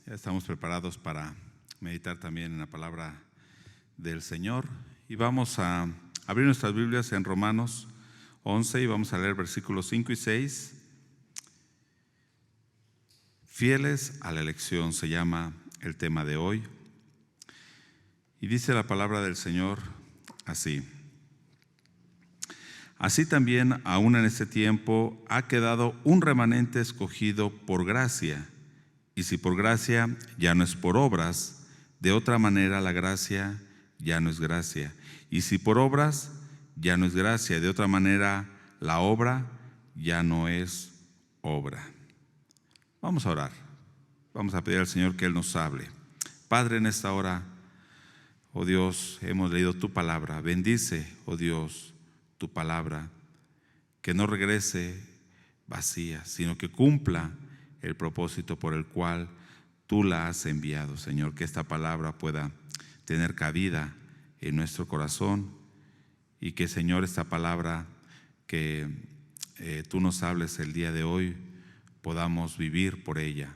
Ya estamos preparados para meditar también en la palabra del Señor. Y vamos a abrir nuestras Biblias en Romanos 11 y vamos a leer versículos 5 y 6. Fieles a la elección se llama el tema de hoy. Y dice la palabra del Señor así: Así también, aún en este tiempo, ha quedado un remanente escogido por gracia. Y si por gracia, ya no es por obras; de otra manera la gracia ya no es gracia. Y si por obras, ya no es gracia; de otra manera la obra ya no es obra. Vamos a orar. Vamos a pedir al Señor que Él nos hable. Padre, en esta hora, oh Dios, hemos leído tu palabra. Bendice, oh Dios, tu palabra, que no regrese vacía, sino que cumpla el propósito por el cual tú la has enviado, Señor. Que esta palabra pueda tener cabida en nuestro corazón y que, Señor, esta palabra que tú nos hables el día de hoy, podamos vivir por ella.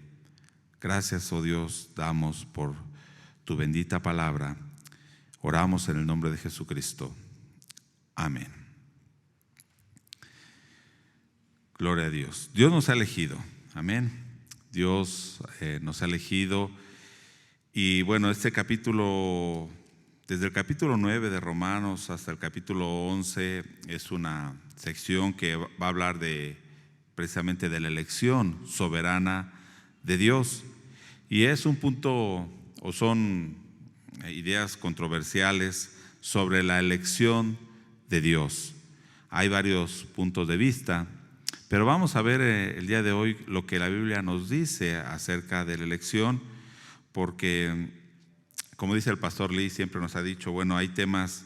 Gracias, oh Dios, damos por tu bendita palabra. Oramos en el nombre de Jesucristo. Amén. Gloria a Dios. Dios nos ha elegido. Amén. Dios nos ha elegido. Y bueno, este capítulo, desde el capítulo 9 de Romanos hasta el capítulo 11, es una sección que va a hablar precisamente de la elección soberana de Dios. Y es un punto, o son ideas controversiales sobre la elección de Dios. Hay varios puntos de vista, pero vamos a ver el día de hoy lo que la Biblia nos dice acerca de la elección, porque, como dice el pastor Lee, siempre nos ha dicho, bueno, hay temas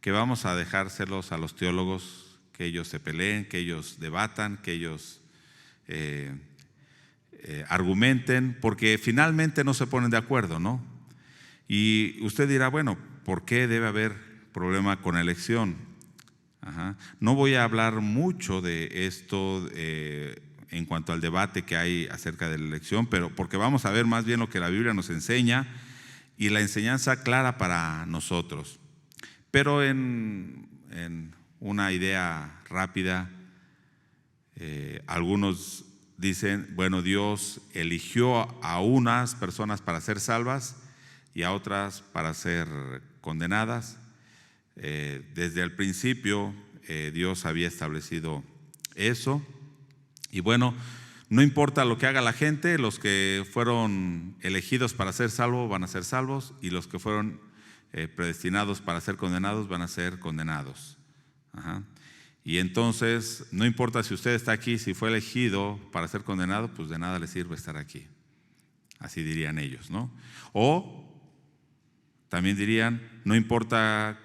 que vamos a dejárselos a los teólogos, que ellos se peleen, que ellos debatan, que ellos argumenten, porque finalmente no se ponen de acuerdo, ¿no? Y usted dirá, bueno, ¿por qué debe haber problema con la elección? No voy a hablar mucho de esto en cuanto al debate que hay acerca de la elección, pero porque vamos a ver más bien lo que la Biblia nos enseña y la enseñanza clara para nosotros. Pero en una idea rápida, algunos dicen, bueno, Dios eligió a unas personas para ser salvas y a otras para ser condenadas. Desde el principio Dios había establecido eso. Y bueno, no importa lo que haga la gente, los que fueron elegidos para ser salvos van a ser salvos, y los que fueron predestinados para ser condenados van a ser condenados. Y entonces, no importa si usted está aquí, si fue elegido para ser condenado, pues de nada le sirve estar aquí. Así dirían ellos, ¿no? O también dirían, no importa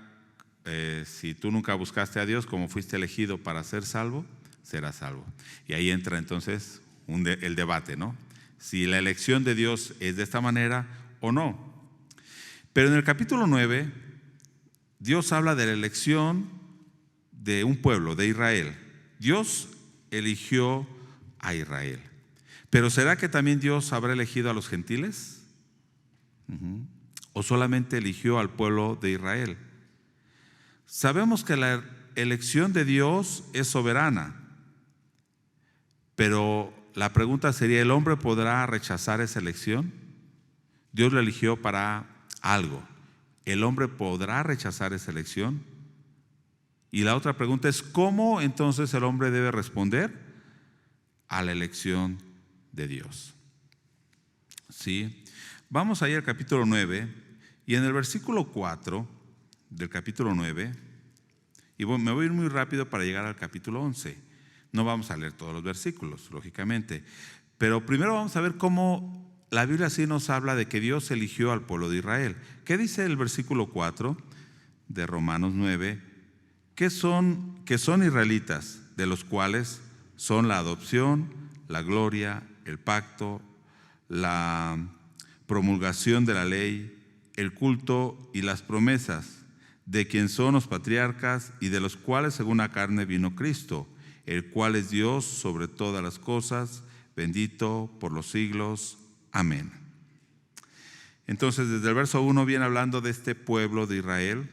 si tú nunca buscaste a Dios, como fuiste elegido para ser salvo, serás salvo. Y ahí entra entonces el debate, ¿no? Si la elección de Dios es de esta manera o no. Pero en el capítulo 9, Dios habla de la elección de un pueblo, de Israel. Dios eligió a Israel. Pero ¿será que también Dios habrá elegido a los gentiles? ¿O solamente eligió al pueblo de Israel? Sabemos que la elección de Dios es soberana, pero la pregunta sería, ¿el hombre podrá rechazar esa elección? Dios lo eligió para algo. ¿El hombre podrá rechazar esa elección? Y la otra pregunta es, ¿cómo entonces el hombre debe responder a la elección de Dios? ¿Sí? Vamos ahí al capítulo 9, y en el versículo 4 del capítulo 9, y me voy a ir muy rápido para llegar al capítulo 11. No vamos a leer todos los versículos, lógicamente, pero primero vamos a ver cómo la Biblia sí nos habla de que Dios eligió al pueblo de Israel. ¿Qué dice el versículo 4 de Romanos 9? Que son israelitas, de los cuales son la adopción, la gloria, el pacto, la promulgación de la ley, el culto y las promesas, de quien son los patriarcas y de los cuales según la carne vino Cristo, el cual es Dios sobre todas las cosas, bendito por los siglos. Amén. Entonces, desde el verso 1 viene hablando de este pueblo de Israel,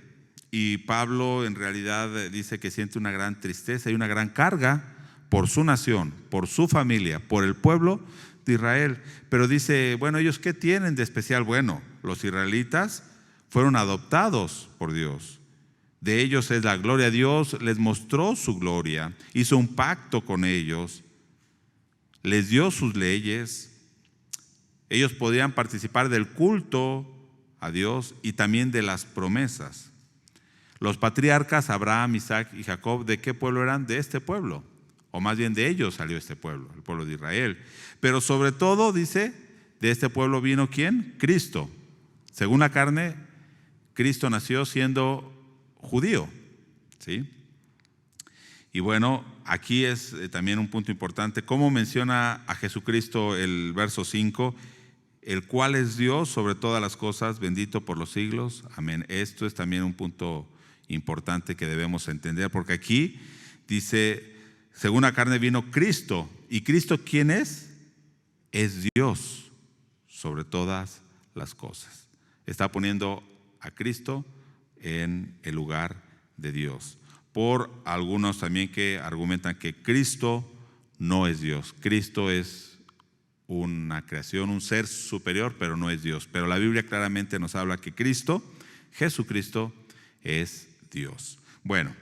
y Pablo en realidad dice que siente una gran tristeza y una gran carga por su nación, por su familia, por el pueblo de Israel. Pero dice, bueno, ¿ellos qué tienen de especial? Bueno, los israelitas fueron adoptados por Dios. De ellos es la gloria. Dios les mostró su gloria, hizo un pacto con ellos, les dio sus leyes. Ellos podían participar del culto a Dios y también de las promesas. Los patriarcas Abraham, Isaac y Jacob, ¿de qué pueblo eran? De este pueblo, o más bien de ellos salió este pueblo, el pueblo de Israel. Pero sobre todo, dice, de este pueblo vino ¿quién? Cristo. Según la carne, Cristo nació siendo judío, ¿sí? Y bueno, aquí es también un punto importante, cómo menciona a Jesucristo el verso 5, el cual es Dios sobre todas las cosas, bendito por los siglos, amén. Esto es también un punto importante que debemos entender, porque aquí dice, según la carne vino Cristo. ¿Y Cristo quién es? Es Dios sobre todas las cosas. Está poniendo a Cristo en el lugar de Dios. Por algunos también que argumentan que Cristo no es Dios. Cristo es una creación, un ser superior, pero no es Dios. Pero la Biblia claramente nos habla que Cristo, Jesucristo, es Dios. Bueno,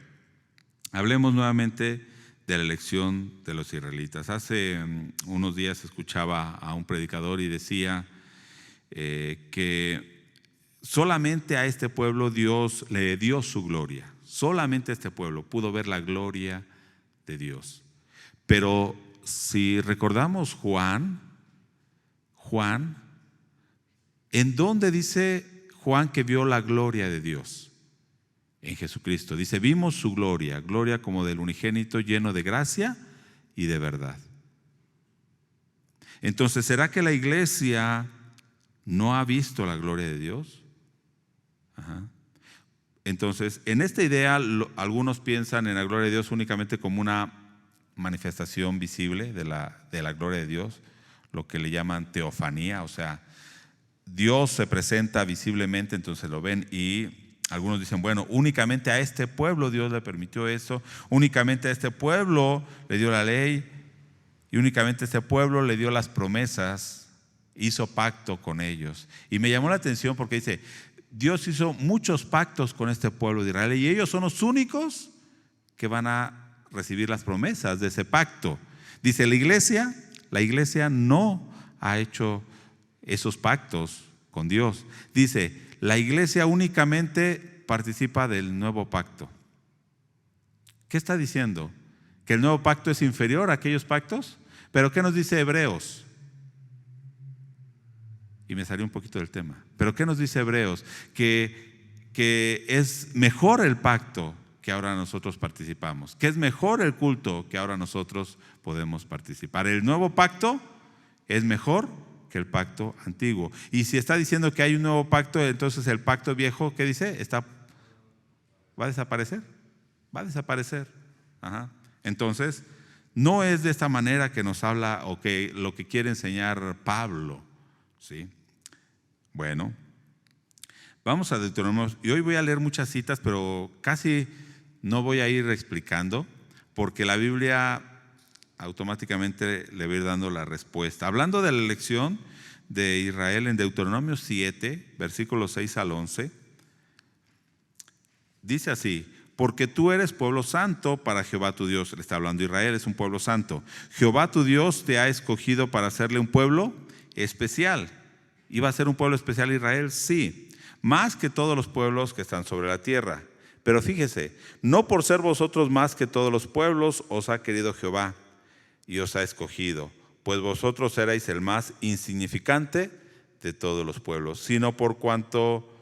hablemos nuevamente de la elección de los israelitas. Hace unos días escuchaba a un predicador y decía que solamente a este pueblo Dios le dio su gloria. Solamente este pueblo pudo ver la gloria de Dios. Pero si recordamos Juan, ¿en dónde dice Juan que vio la gloria de Dios? En Jesucristo. Dice, vimos su gloria, gloria como del unigénito, lleno de gracia y de verdad. Entonces, ¿será que la iglesia no ha visto la gloria de Dios? Ajá. Entonces, en esta idea, algunos piensan en la gloria de Dios únicamente como una manifestación visible de la gloria de Dios, lo que le llaman teofanía, o sea, Dios se presenta visiblemente, entonces lo ven, y algunos dicen, bueno, únicamente a este pueblo Dios le permitió eso, únicamente a este pueblo le dio la ley, y únicamente a este pueblo le dio las promesas, hizo pacto con ellos. Y me llamó la atención porque dice, Dios hizo muchos pactos con este pueblo de Israel y ellos son los únicos que van a recibir las promesas de ese pacto. Dice, la iglesia no ha hecho esos pactos con Dios. Dice, la iglesia únicamente participa del nuevo pacto. ¿Qué está diciendo? ¿Que el nuevo pacto es inferior a aquellos pactos? ¿Pero qué nos dice Hebreos? Y me salió un poquito del tema. ¿Pero qué nos dice Hebreos? Que es mejor el pacto que ahora nosotros participamos, que es mejor el culto que ahora nosotros podemos participar. El nuevo pacto es mejor que el pacto antiguo. Y si está diciendo que hay un nuevo pacto, entonces el pacto viejo, ¿qué dice? ¿Va a desaparecer? Va a desaparecer. Ajá. Entonces, no es de esta manera que nos habla o que lo que quiere enseñar Pablo, ¿sí? Bueno, vamos a Deuteronomio, y hoy voy a leer muchas citas, pero casi no voy a ir explicando, porque la Biblia automáticamente le va a ir dando la respuesta. Hablando de la elección de Israel en Deuteronomio 7, versículos 6 al 11, dice así, porque tú eres pueblo santo para Jehová tu Dios. Le está hablando Israel, es un pueblo santo. Jehová tu Dios te ha escogido para hacerle un pueblo especial. ¿Iba a ser un pueblo especial Israel? Sí, más que todos los pueblos que están sobre la tierra. Pero fíjese, no por ser vosotros más que todos los pueblos os ha querido Jehová y os ha escogido, pues vosotros erais el más insignificante de todos los pueblos, sino por cuanto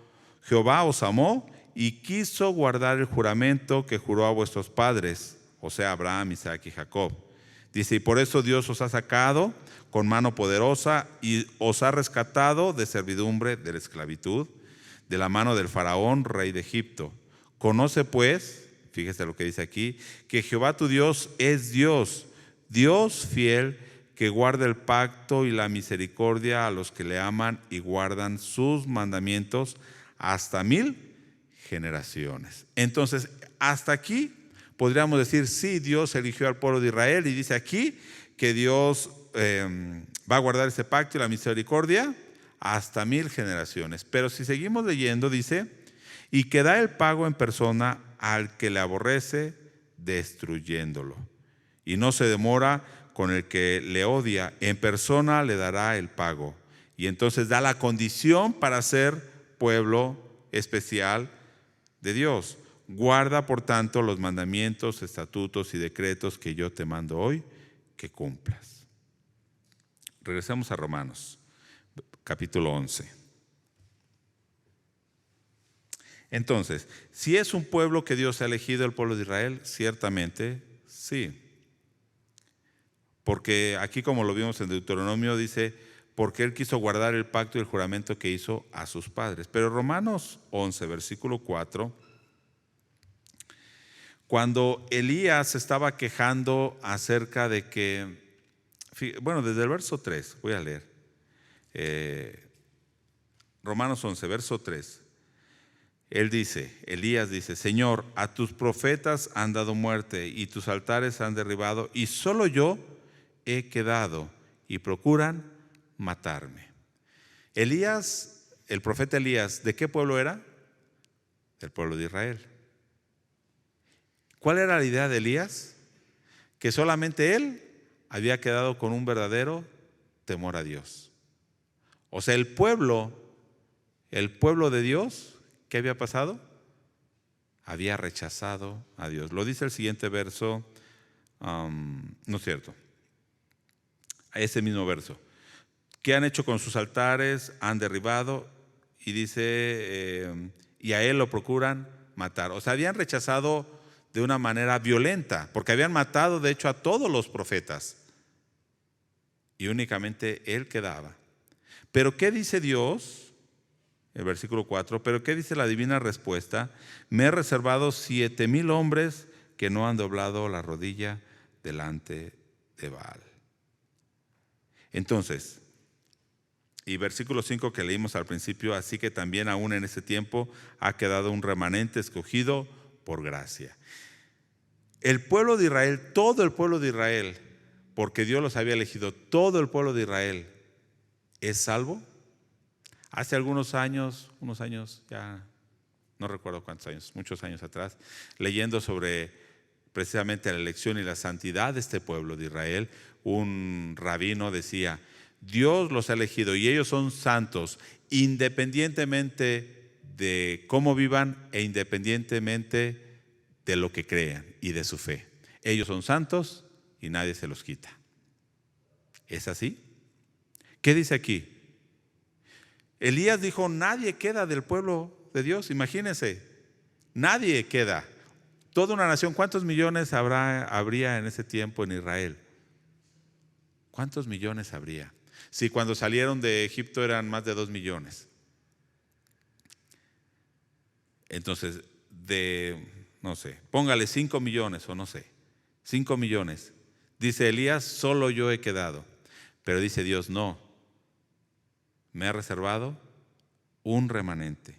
Jehová os amó y quiso guardar el juramento que juró a vuestros padres, o sea, Abraham, Isaac y Jacob. Dice, y por eso Dios os ha sacado con mano poderosa y os ha rescatado de servidumbre, de la esclavitud, de la mano del faraón, rey de Egipto. Conoce pues, fíjese lo que dice aquí, que Jehová tu Dios es Dios, Dios fiel, que guarda el pacto y la misericordia a los que le aman y guardan sus mandamientos hasta 1000 generaciones. Entonces, hasta aquí podríamos decir, sí, Dios eligió al pueblo de Israel y dice aquí que Dios va a guardar ese pacto y la misericordia hasta 1000 generaciones. Pero si seguimos leyendo, dice, y que da el pago en persona al que le aborrece, destruyéndolo. Y no se demora con el que le odia, en persona le dará el pago. Y entonces da la condición para ser pueblo especial de Dios. Guarda, por tanto, los mandamientos, estatutos y decretos que yo te mando hoy, que cumplas. Regresemos a Romanos, capítulo 11. Entonces, si es un pueblo que Dios ha elegido, el pueblo de Israel, ciertamente sí. Porque aquí, como lo vimos en Deuteronomio, dice, porque Él quiso guardar el pacto y el juramento que hizo a sus padres. Pero Romanos 11, versículo 4, cuando Elías estaba quejando acerca de que, bueno, desde el verso 3, voy a leer. Romanos 11, verso 3. Elías dice, Señor, a tus profetas han dado muerte y tus altares han derribado y solo yo he quedado y procuran matarme. Elías, el profeta Elías, ¿de qué pueblo era? Del pueblo de Israel. ¿Cuál era la idea de Elías? Que solamente él había quedado con un verdadero temor a Dios. O sea, el pueblo de Dios, ¿qué había pasado? Había rechazado a Dios. Lo dice el siguiente verso, no es cierto, ese mismo verso. ¿Qué han hecho con sus altares? Han derribado y dice, y a él lo procuran matar. O sea, habían rechazado de una manera violenta, porque habían matado de hecho a todos los profetas y únicamente él quedaba. Pero ¿qué dice Dios? El versículo 4, pero ¿qué dice la divina respuesta? Me he reservado 7,000 hombres que no han doblado la rodilla delante de Baal. Entonces, y versículo 5 que leímos al principio, así que también aún en ese tiempo ha quedado un remanente escogido por gracia. El pueblo de Israel, todo el pueblo de Israel, porque Dios los había elegido, todo el pueblo de Israel es salvo. Hace unos años, ya no recuerdo cuántos años, muchos años atrás, leyendo sobre precisamente la elección y la santidad de este pueblo de Israel, un rabino decía, Dios los ha elegido y ellos son santos independientemente de cómo vivan e independientemente de lo que crean y de su fe. Ellos son santos y nadie se los quita. ¿Es así? ¿Qué dice aquí? Elías dijo, nadie queda del pueblo de Dios, imagínense, nadie queda. Toda una nación, ¿cuántos millones habría en ese tiempo en Israel? ¿Cuántos millones habría? Si cuando salieron de Egipto eran más de 2 millones. Entonces, no sé, póngale 5 millones o no sé, 5 millones. Dice Elías, solo yo he quedado. Pero dice Dios, no. Me ha reservado un remanente.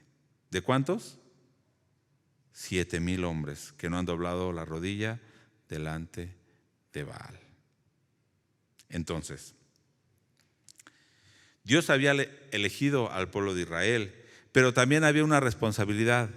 ¿De cuántos? 7,000 hombres que no han doblado la rodilla delante de Baal. Entonces, Dios había elegido al pueblo de Israel, pero también había una responsabilidad,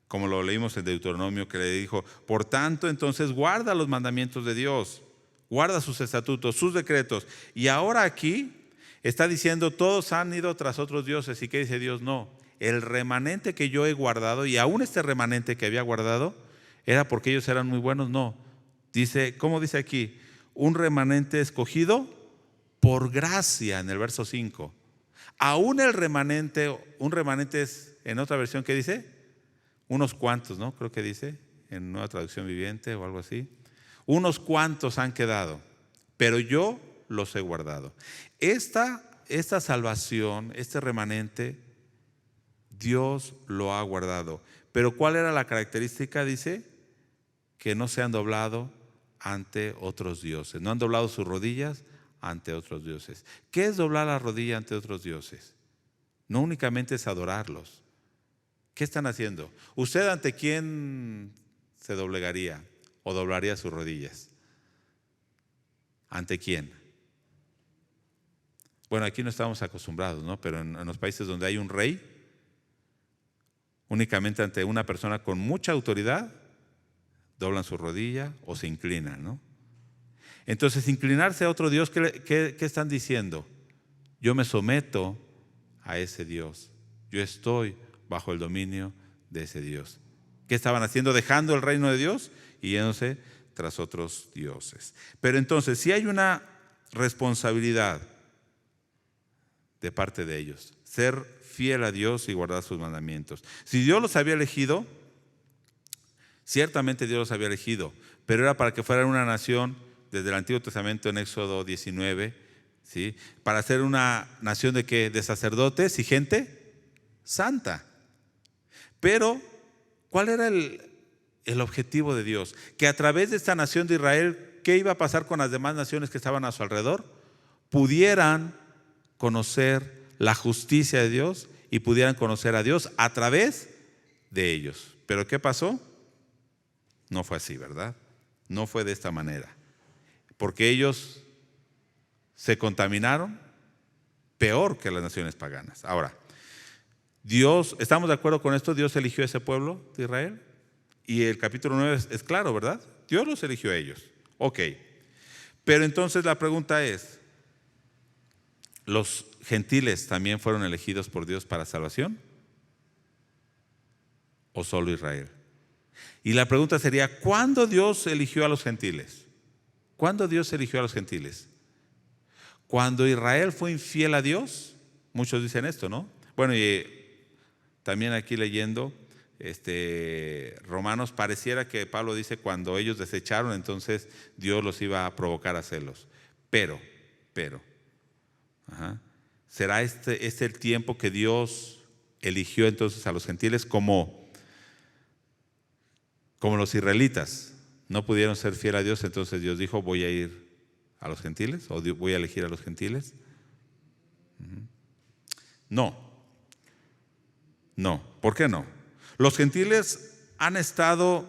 como lo leímos en Deuteronomio, que le dijo, por tanto, entonces guarda los mandamientos de Dios, guarda sus estatutos, sus decretos. Y ahora aquí está diciendo, todos han ido tras otros dioses. ¿Y qué dice Dios? No, el remanente que yo he guardado, y aún este remanente que había guardado, ¿era porque ellos eran muy buenos? No. Dice, ¿cómo dice aquí? Un remanente escogido por gracia, en el verso 5. Aún el remanente, un remanente es, en otra versión, ¿qué dice? Unos cuantos, ¿no? Creo que dice, en Nueva Traducción Viviente o algo así. Unos cuantos han quedado, pero yo los he guardado. Esta salvación, este remanente, Dios lo ha guardado. Pero ¿cuál era la característica? Dice que no se han doblado ante otros dioses. No han doblado sus rodillas ante otros dioses. ¿Qué es doblar la rodilla ante otros dioses? No únicamente es adorarlos. ¿Qué están haciendo? ¿Usted ante quién se doblegaría o doblaría sus rodillas? ¿Ante quién? Bueno, aquí no estamos acostumbrados, ¿no? Pero en los países donde hay un rey, únicamente ante una persona con mucha autoridad, doblan su rodilla o se inclinan, ¿no? Entonces, inclinarse a otro Dios, ¿qué están diciendo? Yo me someto a ese Dios. Yo estoy bajo el dominio de ese Dios. ¿Qué estaban haciendo? Dejando el reino de Dios y yéndose tras otros dioses. Pero entonces, si hay una responsabilidad de parte de ellos, ser fiel a Dios y guardar sus mandamientos. Si Dios los había elegido, ciertamente Dios los había elegido, pero era para que fueran una nación, desde el Antiguo Testamento en Éxodo 19, ¿sí? Para ser una nación de ¿qué? De sacerdotes y gente santa. Pero, ¿cuál era el objetivo de Dios? Que a través de esta nación de Israel, ¿qué iba a pasar con las demás naciones que estaban a su alrededor? Pudieran conocer la justicia de Dios y pudieran conocer a Dios a través de ellos. ¿Pero qué pasó? No fue así, ¿verdad? No fue de esta manera. Porque ellos se contaminaron peor que las naciones paganas. Ahora, Dios, ¿estamos de acuerdo con esto? Dios eligió a ese pueblo de Israel. Y el capítulo 9 es claro, ¿verdad? Dios los eligió a ellos. Ok. Pero entonces la pregunta es, ¿los gentiles también fueron elegidos por Dios para salvación? ¿O solo Israel? Y la pregunta sería, ¿cuándo Dios eligió a los gentiles? ¿Cuándo Dios eligió a los gentiles? Cuando Israel fue infiel a Dios. Muchos dicen esto, ¿no? Bueno, y también aquí leyendo Romanos, pareciera que Pablo dice cuando ellos desecharon, entonces Dios los iba a provocar a celos. Pero, ¿será este el tiempo que Dios eligió entonces a los gentiles como los israelitas? No pudieron ser fieles a Dios, entonces Dios dijo, voy a ir a los gentiles, o voy a elegir a los gentiles. No. ¿Por qué no? Los gentiles han estado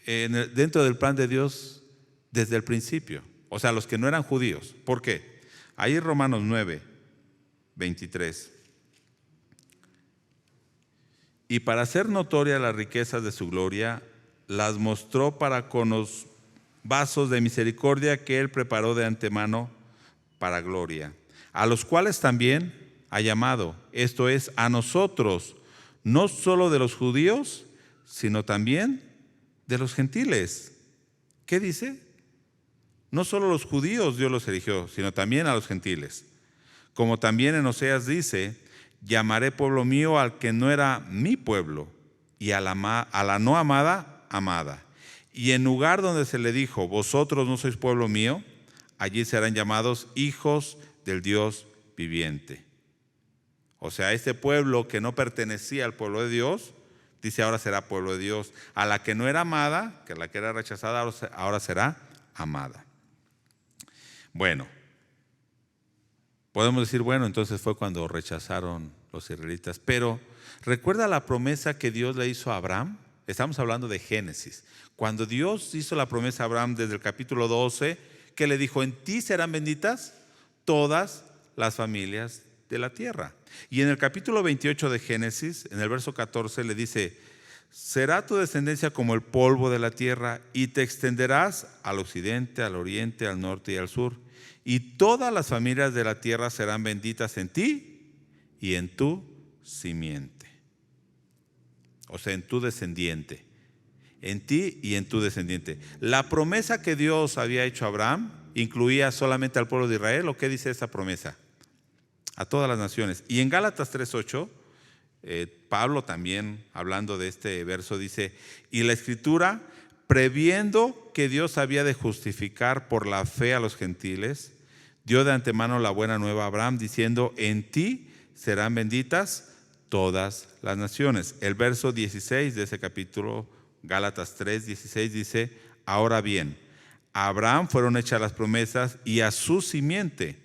dentro del plan de Dios desde el principio. O sea, los que no eran judíos. ¿Por qué? Ahí en Romanos 9, 23. Y para hacer notorias las riquezas de su gloria, las mostró para con los vasos de misericordia que Él preparó de antemano para gloria, a los cuales también ha llamado, esto es, a nosotros, no solo de los judíos, sino también de los gentiles. ¿Qué dice? No solo los judíos Dios los eligió, sino también a los gentiles. Como también en Oseas dice, llamaré pueblo mío al que no era mi pueblo, y a la no amada, amada. Y en lugar donde se le dijo, vosotros no sois pueblo mío, allí serán llamados hijos del Dios viviente. O sea, este pueblo que no pertenecía al pueblo de Dios, dice ahora será pueblo de Dios. A la que no era amada, que la que era rechazada, ahora será amada. Bueno, podemos decir, bueno, entonces fue cuando rechazaron los israelitas. Pero, ¿recuerda la promesa que Dios le hizo a Abraham? Estamos hablando de Génesis. Cuando Dios hizo la promesa a Abraham desde el capítulo 12, que le dijo, en ti serán benditas todas las familias de la tierra. Y en el capítulo 28 de Génesis, en el verso 14, le dice, será tu descendencia como el polvo de la tierra y te extenderás al occidente, al oriente, al norte y al sur. Y todas las familias de la tierra serán benditas en ti y en tu simiente. O sea, en tu descendiente. En ti y en tu descendiente. La promesa que Dios había hecho a Abraham incluía solamente al pueblo de Israel. ¿O qué dice esa promesa? A todas las naciones. Y en Gálatas 3:8, Pablo también, hablando de este verso, dice, y la Escritura, previendo que Dios había de justificar por la fe a los gentiles, dio de antemano la buena nueva a Abraham, diciendo, en ti serán benditas todas las naciones. El verso 16 de ese capítulo, Gálatas 3:16, dice, ahora bien, a Abraham fueron hechas las promesas y a su simiente.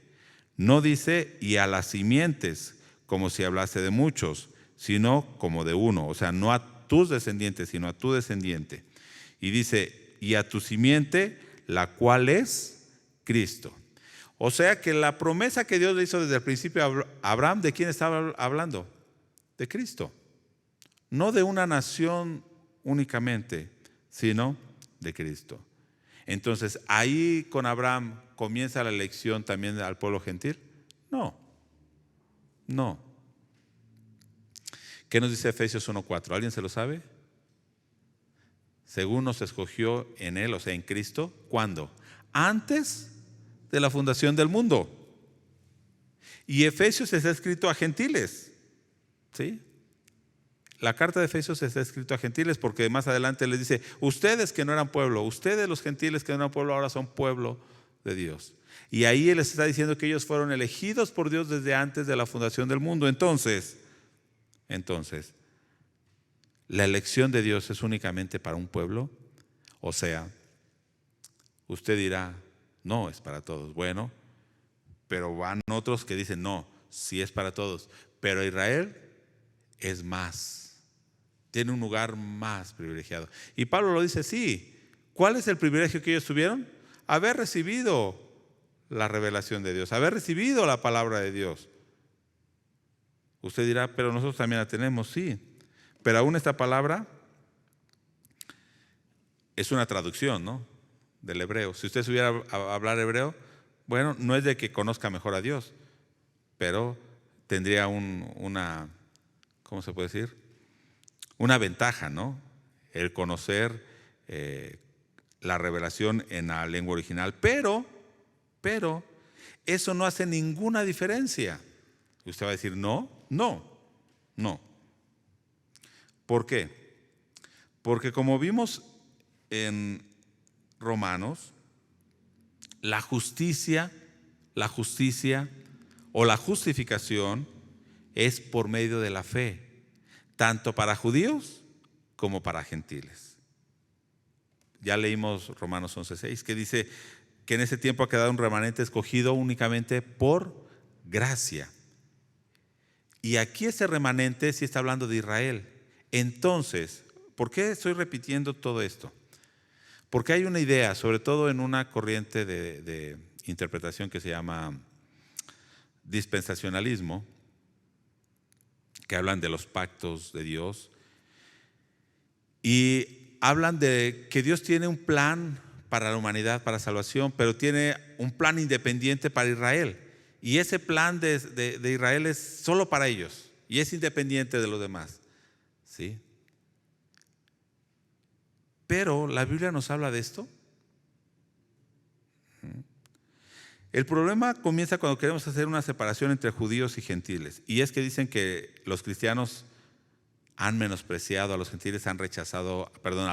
No dice y a las simientes, como si hablase de muchos, sino como de uno. O sea, no a tus descendientes, sino a tu descendiente. Y dice, y a tu simiente, la cual es Cristo. O sea que la promesa que Dios le hizo desde el principio a Abraham, ¿de quién estaba hablando? De Cristo. No de una nación únicamente, sino de Cristo. Entonces, ahí con Abraham comienza la elección también al pueblo gentil. No. ¿Qué nos dice Efesios 1:4? ¿Alguien se lo sabe? Según nos escogió en Él, o sea, en Cristo. ¿Cuándo? Antes de la fundación del mundo. Y Efesios está escrito a gentiles. ¿Sí? La carta de Efesios está escrito a gentiles porque más adelante les dice, ustedes que no eran pueblo, ustedes los gentiles que no eran pueblo, ahora son pueblo de Dios. Y ahí Él les está diciendo que ellos fueron elegidos por Dios desde antes de la fundación del mundo. Entonces, ¿la elección de Dios es únicamente para un pueblo? O sea, usted dirá, no, es para todos. Bueno, pero van otros que dicen, no, sí es para todos. Pero Israel es más, tiene un lugar más privilegiado. Y Pablo lo dice, sí. ¿Cuál es el privilegio que ellos tuvieron? Haber recibido la revelación de Dios, haber recibido la palabra de Dios. Usted dirá, pero nosotros también la tenemos, sí. Pero aún esta palabra es una traducción, ¿no? Del hebreo. Si usted supiera hablar hebreo, bueno, no es de que conozca mejor a Dios, pero tendría una, ¿cómo se puede decir? Una ventaja, ¿no? El conocer la revelación en la lengua original. Pero, eso no hace ninguna diferencia. Usted va a decir, no. ¿Por qué? Porque como vimos en Romanos, la justicia o la justificación es por medio de la fe, tanto para judíos como para gentiles. Ya leímos Romanos 11:6, que dice que en ese tiempo ha quedado un remanente escogido únicamente por gracia. Y aquí ese remanente sí está hablando de Israel. Entonces, ¿por qué estoy repitiendo todo esto? Porque hay una idea, sobre todo en una corriente de interpretación que se llama dispensacionalismo, que hablan de los pactos de Dios y hablan de que Dios tiene un plan para la humanidad, para salvación, pero tiene un plan independiente para Israel. Y ese plan de Israel es solo para ellos y es independiente de los demás. ¿Sí? Pero la Biblia nos habla de esto. El problema comienza cuando queremos hacer una separación entre judíos y gentiles. Y es que dicen que los cristianos han menospreciado a los gentiles, a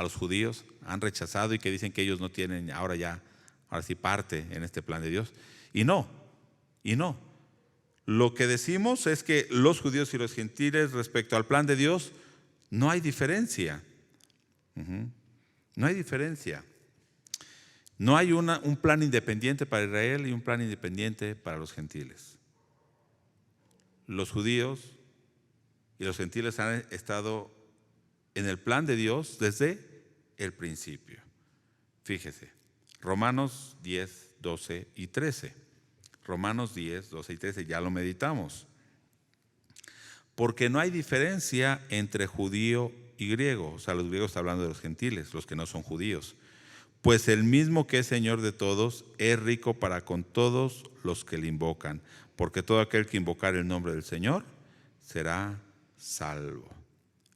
los judíos, han rechazado y que dicen que ellos no tienen ahora sí parte en este plan de Dios. Y no. Lo que decimos es que los judíos y los gentiles respecto al plan de Dios no hay diferencia. No hay diferencia. No hay un plan independiente para Israel y un plan independiente para los gentiles. Los judíos y los gentiles han estado en el plan de Dios desde el principio. Fíjese, Romanos 10, 12 y 13. Romanos 10, 12 y 13, ya lo meditamos. Porque no hay diferencia entre judío y griego. O sea, los griegos están hablando de los gentiles, los que no son judíos. Pues el mismo que es Señor de todos es rico para con todos los que le invocan, porque todo aquel que invocar el nombre del Señor será salvo.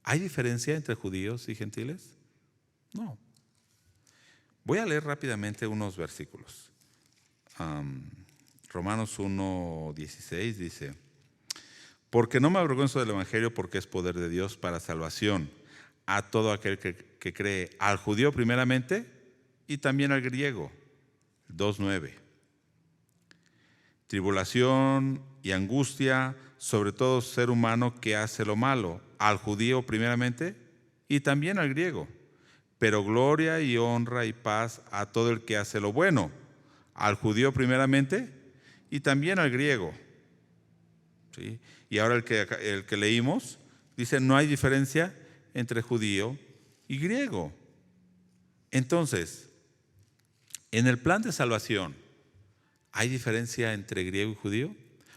¿Hay diferencia entre judíos y gentiles? No. Voy a leer rápidamente unos versículos. Romanos 1:16 dice: porque no me avergüenzo del evangelio, porque es poder de Dios para salvación a todo aquel que cree, al judío primeramente y también al griego. 2:9. Tribulación y angustia sobre todo ser humano que hace lo malo, al judío primeramente y también al griego. pero gloria y honra y paz a todo el que hace lo bueno, al judío primeramente y también al griego. ¿Sí? Y ahora el que leímos dice, no hay diferencia entre judío y griego. Entonces, en el plan de salvación, ¿hay diferencia entre griego y judío?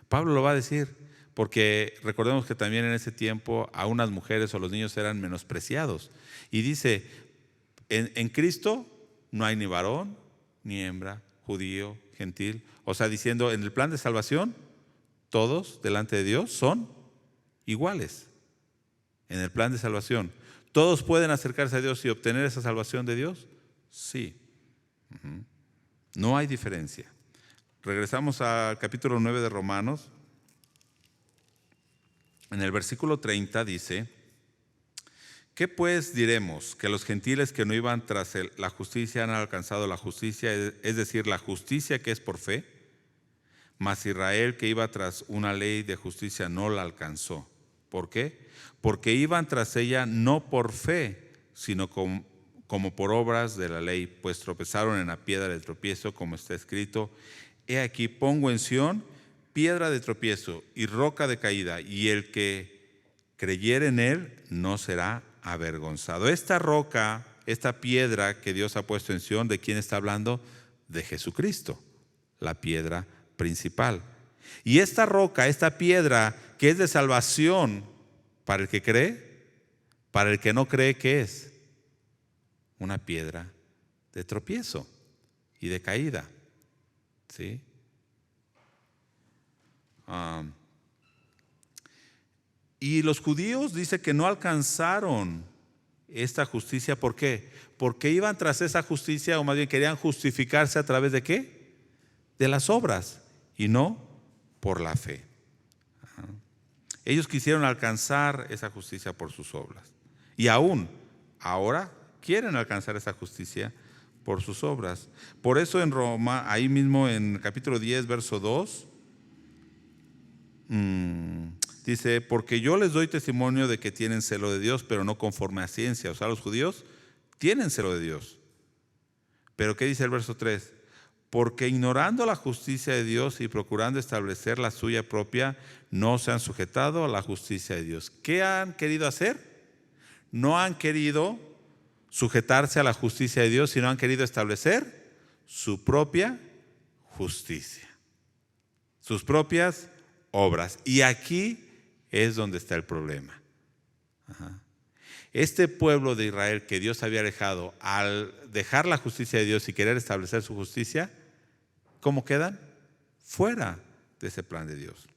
Pablo lo va a decir, porque recordemos que también en ese tiempo a unas mujeres o los niños eran menospreciados. Y dice, en Cristo no hay ni varón, ni hembra, judío, gentil. O sea, diciendo, en el plan de salvación, todos delante de Dios son iguales. En el plan de salvación, ¿todos pueden acercarse a Dios y obtener esa salvación de Dios? Sí. No hay diferencia. Regresamos al capítulo 9 de Romanos. En el versículo 30 dice, ¿qué pues diremos? ¿Que los gentiles que no iban tras la justicia han alcanzado la justicia, es decir, la justicia que es por fe? Mas Israel, que iba tras una ley de justicia, no la alcanzó. ¿Por qué? Porque iban tras ella no por fe, sino como por obras de la ley, pues tropezaron en la piedra de tropiezo, como está escrito, he aquí pongo en Sión piedra de tropiezo y roca de caída, y el que creyere en él no será avergonzado. Esta roca, esta piedra que Dios ha puesto en Sión, ¿de quién está hablando? De Jesucristo, la piedra principal. Y esta roca, esta piedra que es de salvación para el que cree, para el que no cree, ¿qué es? Una piedra de tropiezo y de caída. ¿Sí? Y los judíos dice que no alcanzaron esta justicia. ¿Por qué? Porque iban tras esa justicia, o más bien querían justificarse a través de ¿qué? De las obras y no por la fe. Ellos quisieron alcanzar esa justicia por sus obras. Y aún ahora quieren alcanzar esa justicia por sus obras. Por eso en Roma, ahí mismo en capítulo 10, verso 2, dice, porque yo les doy testimonio de que tienen celo de Dios, pero no conforme a ciencia. O sea, los judíos tienen celo de Dios. Pero ¿qué dice el verso 3? Porque ignorando la justicia de Dios y procurando establecer la suya propia, no se han sujetado a la justicia de Dios. ¿Qué han querido hacer? No han querido sujetarse a la justicia de Dios, sino han querido establecer su propia justicia, sus propias obras. Y aquí es donde está el problema. Este pueblo de Israel que Dios había alejado, al dejar la justicia de Dios y querer establecer su justicia, ¿cómo quedan? Fuera de ese plan de Dios.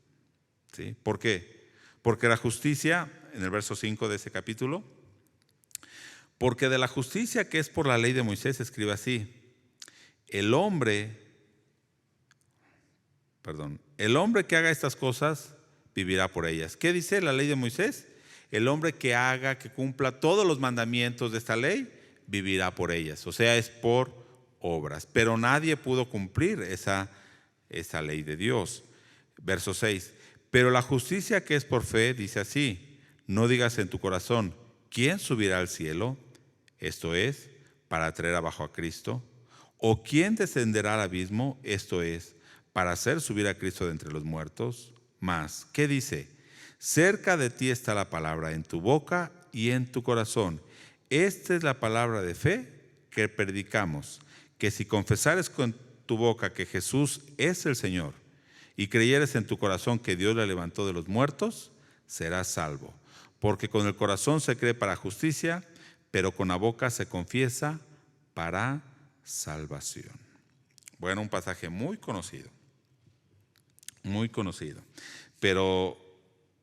¿Sí? ¿Por qué? Porque la justicia, en el verso 5 de ese capítulo, porque de la justicia que es por la ley de Moisés, escribe así, el hombre que haga estas cosas vivirá por ellas. ¿Qué dice la ley de Moisés? El hombre que haga, que cumpla todos los mandamientos de esta ley, vivirá por ellas. O sea, es por obras. Pero nadie pudo cumplir esa ley de Dios. Verso 6. Pero la justicia que es por fe dice así, no digas en tu corazón, ¿quién subirá al cielo? Esto es, para traer abajo a Cristo. ¿O quién descenderá al abismo? Esto es, para hacer subir a Cristo de entre los muertos. Mas, ¿qué dice? Cerca de ti está la palabra, en tu boca y en tu corazón. Esta es la palabra de fe que predicamos, que si confesares con tu boca que Jesús es el Señor y creyeres en tu corazón que Dios le levantó de los muertos, serás salvo. Porque con el corazón se cree para justicia, pero con la boca se confiesa para salvación. Bueno, un pasaje muy conocido, pero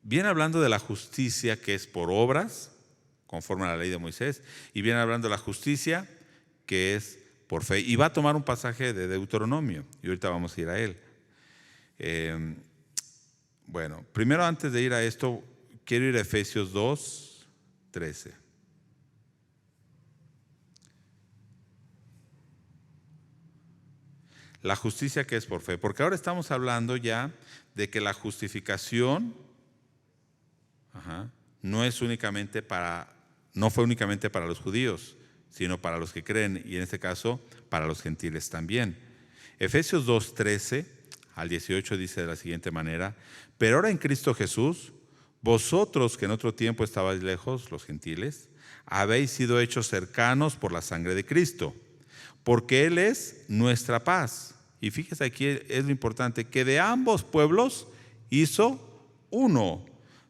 viene hablando de la justicia que es por obras, conforme a la ley de Moisés, y viene hablando de la justicia que es por fe. Y va a tomar un pasaje de Deuteronomio, y ahorita vamos a ir a él. Bueno, primero antes de ir a esto, quiero ir a Efesios 2, 13. La justicia que es por fe, porque ahora estamos hablando ya de que la justificación no fue únicamente para los judíos, sino para los que creen, y en este caso, para los gentiles también. Efesios 2:13 al 18 dice de la siguiente manera: pero ahora en Cristo Jesús, vosotros que en otro tiempo estabais lejos, los gentiles, habéis sido hechos cercanos por la sangre de Cristo, porque Él es nuestra paz. Y fíjese aquí es lo importante, que de ambos pueblos hizo uno,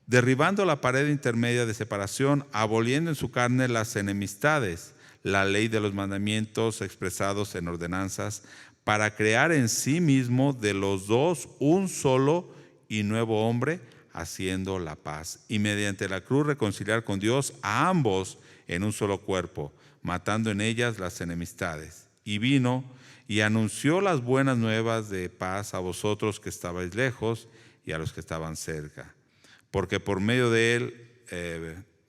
derribando la pared intermedia de separación, aboliendo en su carne las enemistades, la ley de los mandamientos expresados en ordenanzas, para crear en sí mismo de los dos un solo y nuevo hombre, haciendo la paz, y mediante la cruz reconciliar con Dios a ambos en un solo cuerpo, matando en ellas las enemistades. Y vino y anunció las buenas nuevas de paz a vosotros que estabais lejos y a los que estaban cerca, porque por medio de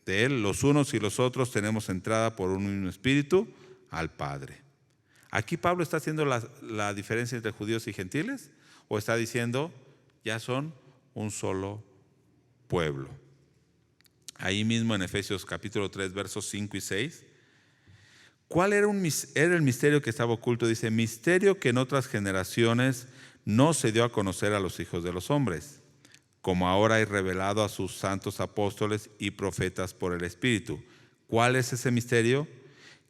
él los unos y los otros tenemos entrada por un mismo espíritu al Padre. Aquí Pablo está haciendo la diferencia entre judíos y gentiles, o está diciendo ya son un solo pueblo. Ahí mismo en Efesios capítulo 3 versos 5 y 6, ¿cuál era el misterio que estaba oculto? Dice: misterio que en otras generaciones no se dio a conocer a los hijos de los hombres, como ahora hay revelado a sus santos apóstoles y profetas por el Espíritu. ¿Cuál es ese misterio?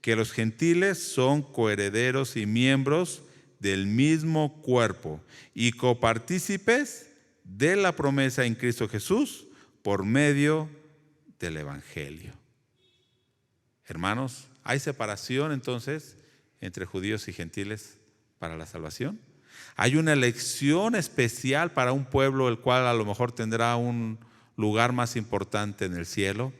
Que los gentiles son coherederos y miembros del mismo cuerpo y copartícipes de la promesa en Cristo Jesús por medio del Evangelio. Hermanos, ¿hay separación entonces entre judíos y gentiles para la salvación? ¿Hay una elección especial para un pueblo el cual a lo mejor tendrá un lugar más importante en el cielo?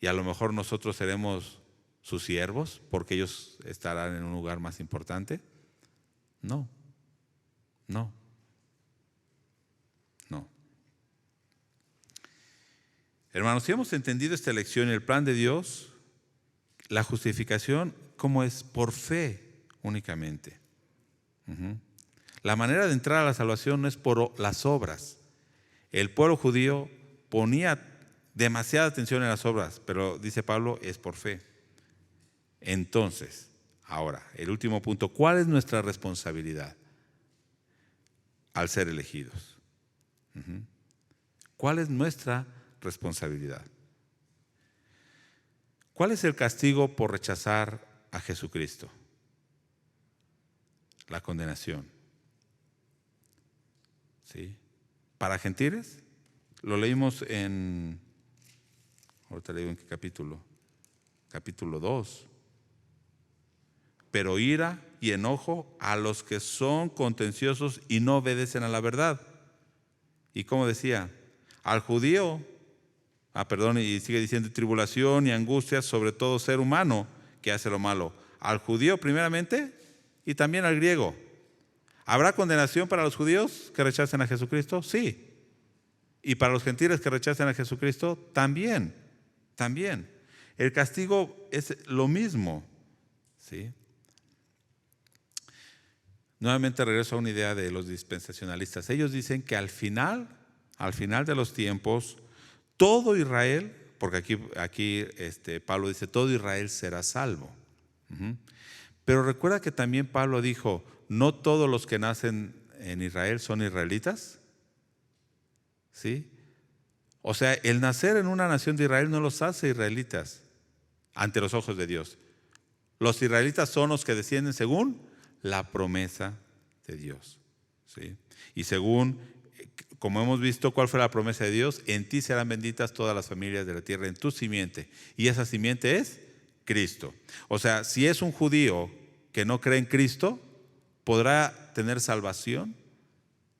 Y a lo mejor nosotros seremos sus siervos porque ellos estarán en un lugar más importante. No. Hermanos, si hemos entendido esta elección y el plan de Dios, la justificación, ¿cómo es? Por fe únicamente. La manera de entrar a la salvación no es por las obras. El pueblo judío ponía demasiada atención en las obras, pero dice Pablo, es por fe. Entonces, ahora, el último punto, ¿cuál es nuestra responsabilidad al ser elegidos? ¿Cuál es nuestra responsabilidad? ¿Cuál es el castigo por rechazar a Jesucristo? La condenación. ¿Sí? ¿Para gentiles? Lo leímos ahorita le digo en qué capítulo. Capítulo 2. Pero ira y enojo a los que son contenciosos y no obedecen a la verdad. Y como decía, al judío, y sigue diciendo, tribulación y angustia sobre todo ser humano que hace lo malo. Al judío primeramente y también al griego. ¿Habrá condenación para los judíos que rechacen a Jesucristo? Sí. ¿Y para los gentiles que rechacen a Jesucristo? También. El castigo es lo mismo. ¿Sí? Nuevamente regreso a una idea de los dispensacionalistas. Ellos dicen que al final de los tiempos, todo Israel, porque aquí Pablo dice, todo Israel será salvo. Pero recuerda que también Pablo dijo, no todos los que nacen en Israel son israelitas. ¿Sí? O sea, el nacer en una nación de Israel no los hace israelitas ante los ojos de Dios. Los israelitas son los que descienden según la promesa de Dios. ¿Sí? Y según, como hemos visto, ¿cuál fue la promesa de Dios? En ti serán benditas todas las familias de la tierra, en tu simiente. Y esa simiente es Cristo. O sea, si es un judío que no cree en Cristo, ¿podrá tener salvación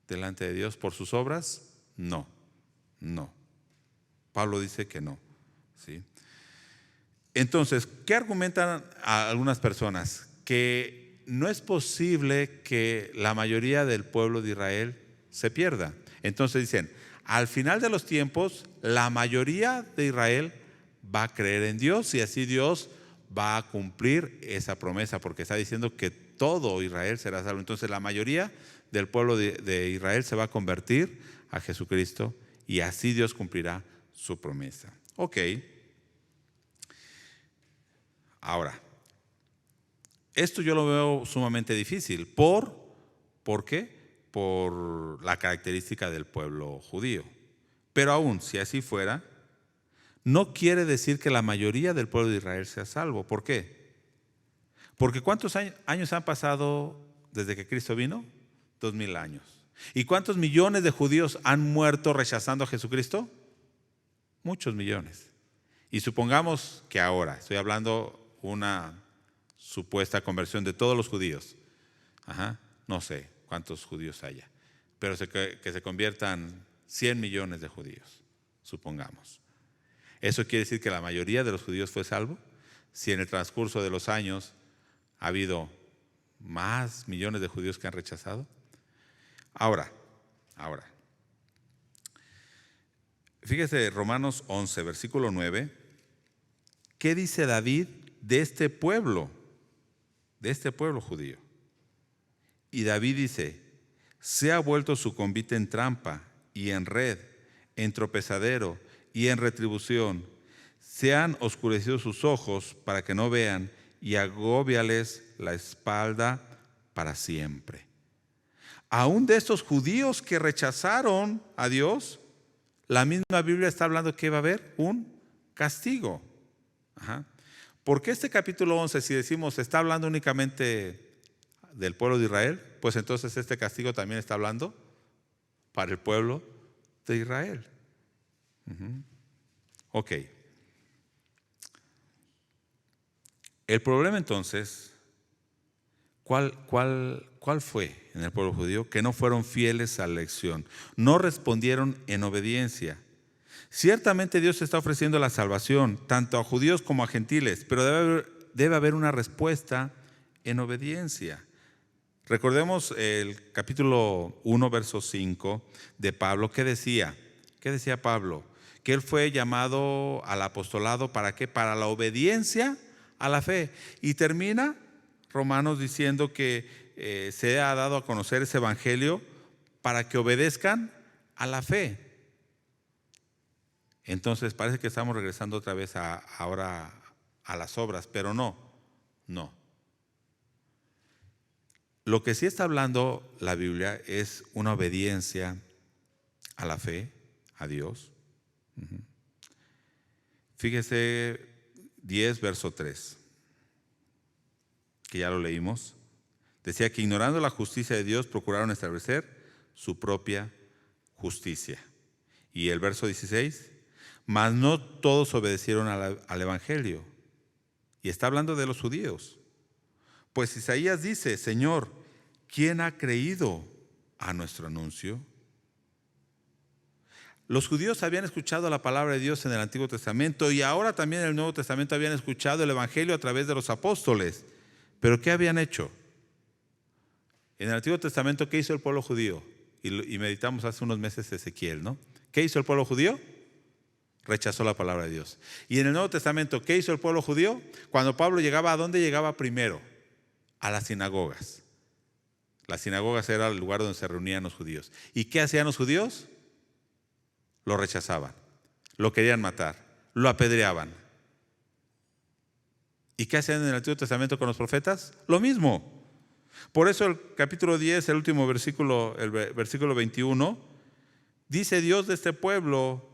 delante de Dios por sus obras? No. Pablo dice que no. ¿Sí? Entonces, ¿qué argumentan a algunas personas? Que no es posible que la mayoría del pueblo de Israel se pierda. Entonces dicen, al final de los tiempos, la mayoría de Israel va a creer en Dios y así Dios va a cumplir esa promesa, porque está diciendo que todo Israel será salvo. Entonces la mayoría del pueblo de Israel se va a convertir a Jesucristo y así Dios cumplirá su promesa. Ok. Ahora, esto yo lo veo sumamente difícil. ¿Por qué? Por la característica del pueblo judío. Pero aún, si así fuera, no quiere decir que la mayoría del pueblo de Israel sea salvo. ¿Por qué? Porque ¿cuántos años han pasado desde que Cristo vino? 2000 años. ¿Y cuántos millones de judíos han muerto rechazando a Jesucristo? Muchos millones. Y supongamos que ahora, estoy hablando una supuesta conversión de todos los judíos. No sé cuántos judíos haya, pero que se conviertan 100 millones de judíos, supongamos. ¿Eso quiere decir que la mayoría de los judíos fue salvo? Si en el transcurso de los años ha habido más millones de judíos que han rechazado. Ahora, fíjese Romanos 11, versículo 9. ¿Qué dice David de este pueblo judío? Y David dice: se ha vuelto su convite en trampa y en red, en tropezadero y en retribución. Se han oscurecido sus ojos para que no vean, y agóbiales la espalda para siempre. Aún de estos judíos que rechazaron a Dios, la misma Biblia está hablando que va a haber un castigo. ¿Por qué este capítulo 11, si decimos está hablando únicamente del pueblo de Israel? Pues entonces este castigo también está hablando para el pueblo de Israel. Ok. El problema entonces, ¿cuál fue en el pueblo judío? Que no fueron fieles a la elección, no respondieron en obediencia. Ciertamente Dios está ofreciendo la salvación tanto a judíos como a gentiles, pero debe haber una respuesta en obediencia. Recordemos el capítulo 1, verso 5 de Pablo. ¿Qué decía? ¿Qué decía Pablo? Que él fue llamado al apostolado, ¿para qué? Para la obediencia a la fe. Y termina Romanos diciendo que se ha dado a conocer ese evangelio para que obedezcan a la fe. Entonces parece que estamos regresando otra vez ahora a las obras, pero no. Lo que sí está hablando la Biblia es una obediencia a la fe, a Dios. Fíjese 10, verso 3, que ya lo leímos. Decía que ignorando la justicia de Dios procuraron establecer su propia justicia. Y el verso 16, mas no todos obedecieron al evangelio. Y está hablando de los judíos. Pues Isaías dice: Señor, ¿quién ha creído a nuestro anuncio? Los judíos habían escuchado la palabra de Dios en el Antiguo Testamento y ahora también en el Nuevo Testamento habían escuchado el evangelio a través de los apóstoles. ¿Pero qué habían hecho? En el Antiguo Testamento, ¿qué hizo el pueblo judío? Y meditamos hace unos meses Ezequiel, ¿no? ¿Qué hizo el pueblo judío? Rechazó la palabra de Dios. Y en el Nuevo Testamento, ¿qué hizo el pueblo judío? Cuando Pablo llegaba, ¿a dónde llegaba primero? A las sinagogas. Las sinagogas era el lugar donde se reunían los judíos. ¿Y qué hacían los judíos? Lo rechazaban, lo querían matar, lo apedreaban. ¿Y qué hacían en el Antiguo Testamento con los profetas? Lo mismo. Por eso el capítulo 10, el último versículo, el versículo 21, dice Dios de este pueblo: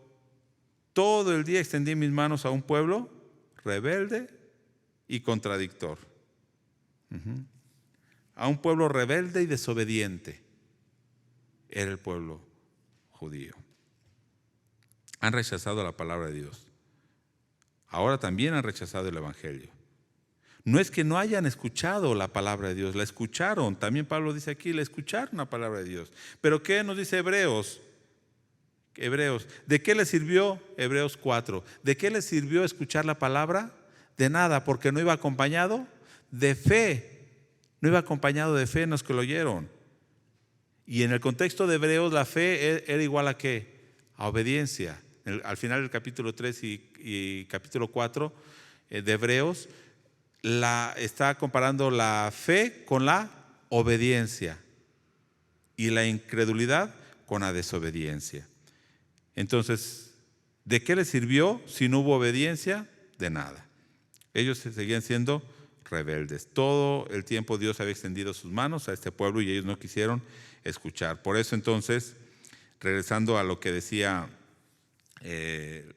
todo el día extendí mis manos a un pueblo rebelde y contradictor. A un pueblo rebelde y desobediente era el pueblo judío. Han rechazado la palabra de Dios. Ahora también han rechazado el evangelio. No es que no hayan escuchado la palabra de Dios, la escucharon. También Pablo dice aquí, la escucharon la palabra de Dios. Pero ¿qué nos dice Hebreos? ¿De qué les sirvió? Hebreos 4. ¿De qué les sirvió escuchar la palabra? De nada, porque no iba acompañado de fe. No iba acompañado de fe en los que lo oyeron. Y en el contexto de Hebreos, la fe era igual a ¿qué? A obediencia. Al final del capítulo 3 y capítulo 4 de Hebreos, está comparando la fe con la obediencia y la incredulidad con la desobediencia. Entonces, ¿de qué le sirvió si no hubo obediencia? De nada. Ellos seguían siendo rebeldes. Todo el tiempo Dios había extendido sus manos a este pueblo y ellos no quisieron escuchar. Por eso entonces, regresando a lo que decía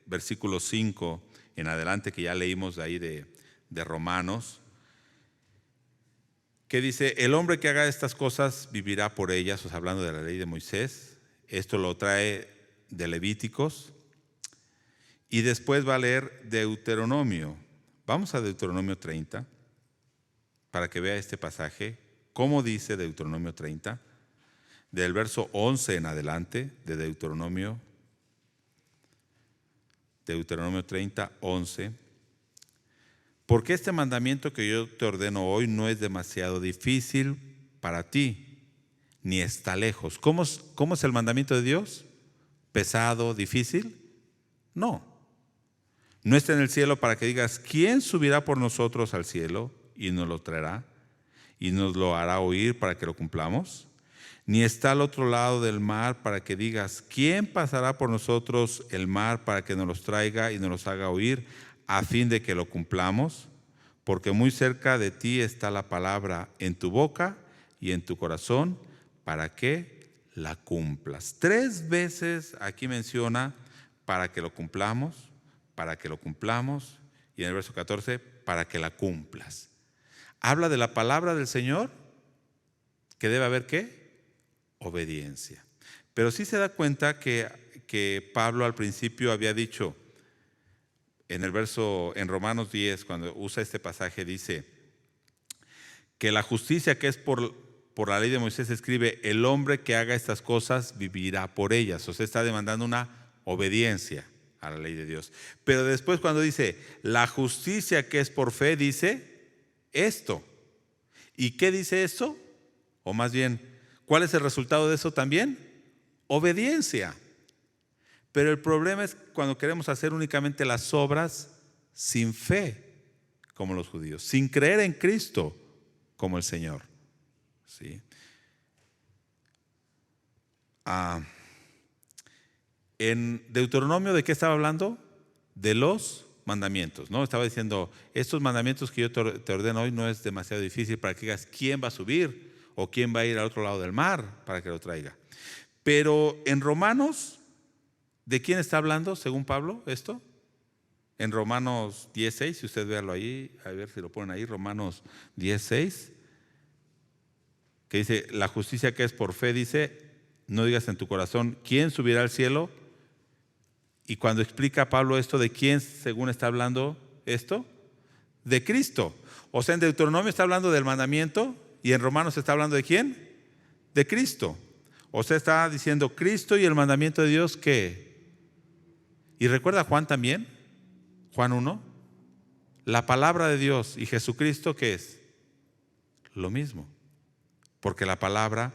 versículo 5 en adelante, que ya leímos de ahí de Romanos, que dice: el hombre que haga estas cosas vivirá por ellas, o sea, hablando de la ley de Moisés. Esto lo trae de Levíticos. Y después va a leer Deuteronomio. Vamos a Deuteronomio 30 para que vea este pasaje. ¿Cómo dice Deuteronomio 30? Del verso 11 en adelante de Deuteronomio 30, 11. Porque este mandamiento que yo te ordeno hoy no es demasiado difícil para ti, ni está lejos. ¿Cómo es el mandamiento de Dios? ¿Pesado, difícil? No. No está en el cielo para que digas: ¿quién subirá por nosotros al cielo y nos lo traerá y nos lo hará oír para que lo cumplamos? Ni está al otro lado del mar para que digas: ¿quién pasará por nosotros el mar para que nos los traiga y nos los haga oír a fin de que lo cumplamos? Porque muy cerca de ti está la palabra, en tu boca y en tu corazón, para que la cumplas. 3 veces aquí menciona para que lo cumplamos, para que lo cumplamos, y en el verso 14, para que la cumplas. Habla de la palabra del Señor, que debe haber ¿qué? Obediencia. Pero sí se da cuenta que Pablo al principio había dicho, en Romanos 10, cuando usa este pasaje, dice que la justicia que es por la ley de Moisés, escribe: el hombre que haga estas cosas vivirá por ellas. O sea, está demandando una obediencia a la ley de Dios. Pero después, cuando dice la justicia que es por fe, dice esto. ¿Y qué dice esto? O más bien, ¿cuál es el resultado de eso también? Obediencia. Pero el problema es cuando queremos hacer únicamente las obras sin fe, como los judíos, sin creer en Cristo como el Señor. ¿Sí? En Deuteronomio, ¿de qué estaba hablando? De los mandamientos, ¿no? Estaba diciendo: estos mandamientos que yo te ordeno hoy no es demasiado difícil para que digas quién va a subir o quién va a ir al otro lado del mar para que lo traiga. Pero en Romanos, ¿de quién está hablando según Pablo esto? En Romanos 10:6, si usted véalo ahí, a ver si lo ponen ahí, Romanos 10:6, que dice: la justicia que es por fe, dice, no digas en tu corazón ¿quién subirá al cielo? Y cuando explica Pablo esto, ¿de quién según está hablando esto? De Cristo. O sea, en Deuteronomio está hablando del mandamiento y en Romanos está hablando ¿de quién? De Cristo. O sea, está diciendo Cristo y el mandamiento de Dios, ¿qué? Y recuerda Juan también, Juan 1, la palabra de Dios y Jesucristo, ¿qué es? Lo mismo. Porque la palabra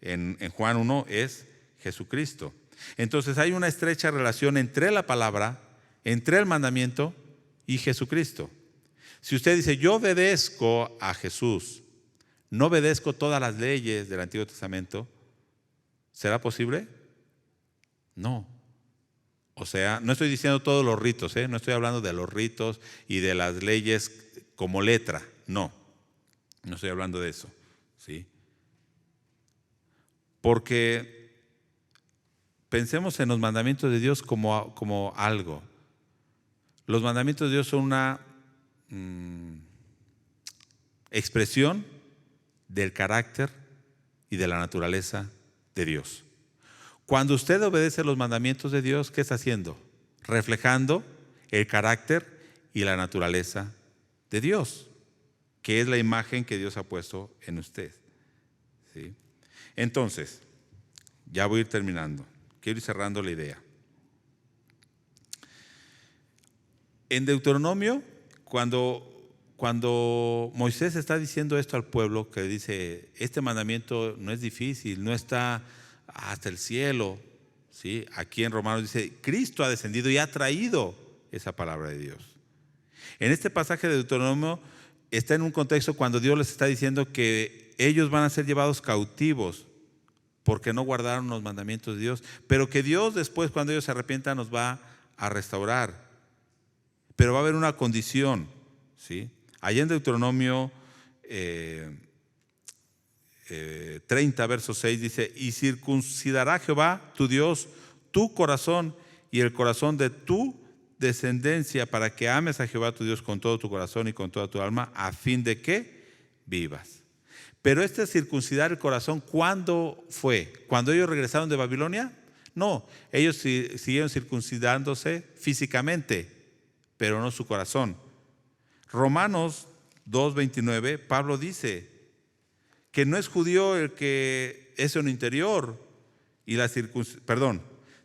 en Juan 1 es Jesucristo. Entonces hay una estrecha relación entre la palabra, entre el mandamiento y Jesucristo. Si usted dice yo obedezco a Jesús, no obedezco todas las leyes del Antiguo Testamento, ¿será posible? No. O sea, no estoy diciendo todos los ritos, no estoy hablando de los ritos y de las leyes como letra, no estoy hablando de eso, ¿sí? Porque pensemos en los mandamientos de Dios como algo. Los mandamientos de Dios son una expresión del carácter y de la naturaleza de Dios. Cuando usted obedece los mandamientos de Dios, ¿qué está haciendo? Reflejando el carácter y la naturaleza de Dios, que es la imagen que Dios ha puesto en usted. ¿Sí? Entonces, ya voy a ir terminando. Quiero ir cerrando la idea. En Deuteronomio, cuando Moisés está diciendo esto al pueblo, que dice, este mandamiento no es difícil, no está hasta el cielo, ¿sí? Aquí en Romanos dice, Cristo ha descendido y ha traído esa palabra de Dios. En este pasaje de Deuteronomio está en un contexto cuando Dios les está diciendo que ellos van a ser llevados cautivos porque no guardaron los mandamientos de Dios, pero que Dios después, cuando ellos se arrepientan, nos va a restaurar. Pero va a haber una condición, ¿sí? Allá en Deuteronomio 30, verso 6 dice: y circuncidará Jehová tu Dios tu corazón y el corazón de tu descendencia, para que ames a Jehová tu Dios con todo tu corazón y con toda tu alma, a fin de que vivas. Pero circuncidar el corazón, ¿cuándo fue? ¿Cuando ellos regresaron de Babilonia? No, ellos siguieron circuncidándose físicamente, pero no su corazón. Romanos 2:29, Pablo dice que no es judío el que es en lo interior y